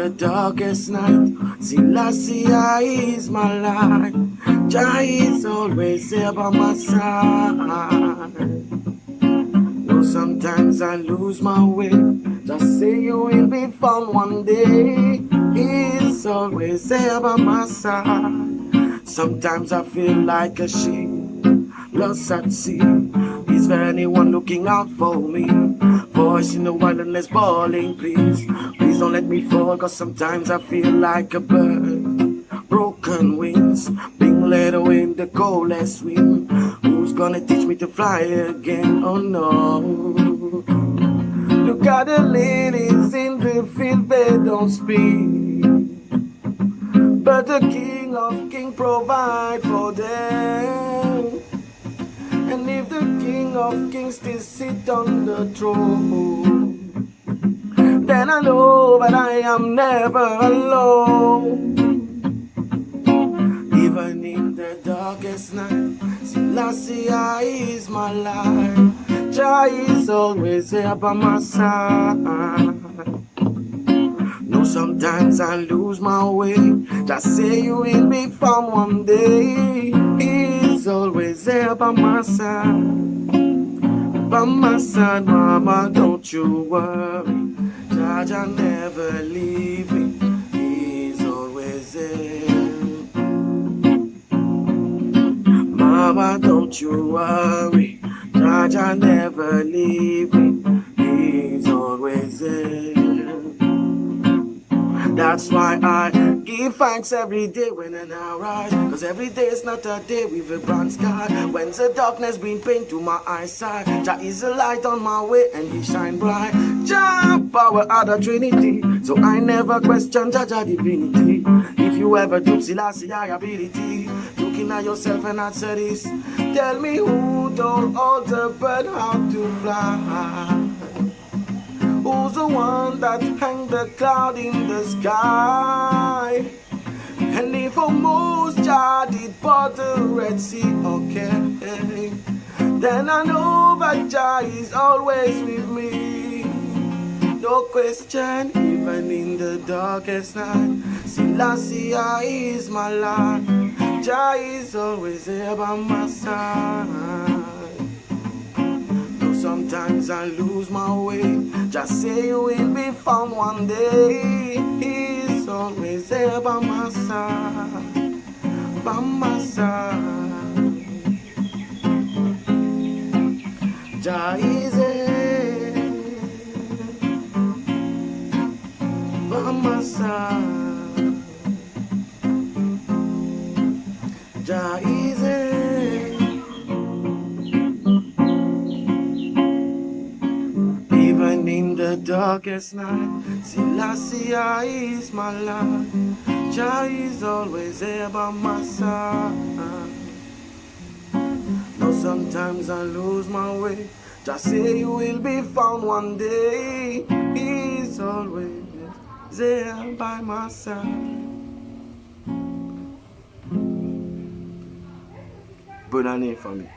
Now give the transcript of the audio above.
the darkest night, Selassie is my light. Jah is always there by my side. Though sometimes I lose my way, just say you will be found one day. He's always there by my side. Sometimes I feel like a ship lost at sea. Is there anyone looking out for me? Voice in the wilderness bawling, please. Please don't let me fall, cause sometimes I feel like a bird. Broken wings, being led away in the coldest wind. Who's gonna teach me to fly again? Oh no. Look at the lilies in the field, they don't speak, but the King of Kings provide for them. And if the King of Kings still sit on the throne, then I know that I am never alone. Even in the darkest night, Selassie is my light. Jah is always there by my side. No, sometimes I lose my way, just say you will be found one day. He's always there by my side. By my side, mama, don't you worry. Jah never leave me, he's always there. Mama, don't you worry, Jah never leave me, he's always there. That's why I give thanks every day when I rise, cause every day is not a day with a bright sky. When the darkness brings pain to my eyesight, Jah is a light on my way and he shine bright. Jah power of the Trinity, so I never question Jah divinity. If you ever do Selassie ability, looking at yourself and answer this. Tell me who told all the bird how to fly? Who's the one that hang the cloud in the sky? And if for most Jah did part the Red Sea, okay, then I know that Jah is always with me. No question, even in the darkest night, Selassie is my light. Jah is always there by my side. Sometimes I lose my way, just say you will be found one day. He's always there by my side, by my side. Jah is there by my side. Jah is there. Even in the darkest night, Selassie is my light. Jah is always there by my side. Now sometimes I lose my way, just say you will be found one day. He's always there by my side. Bonne année, famille.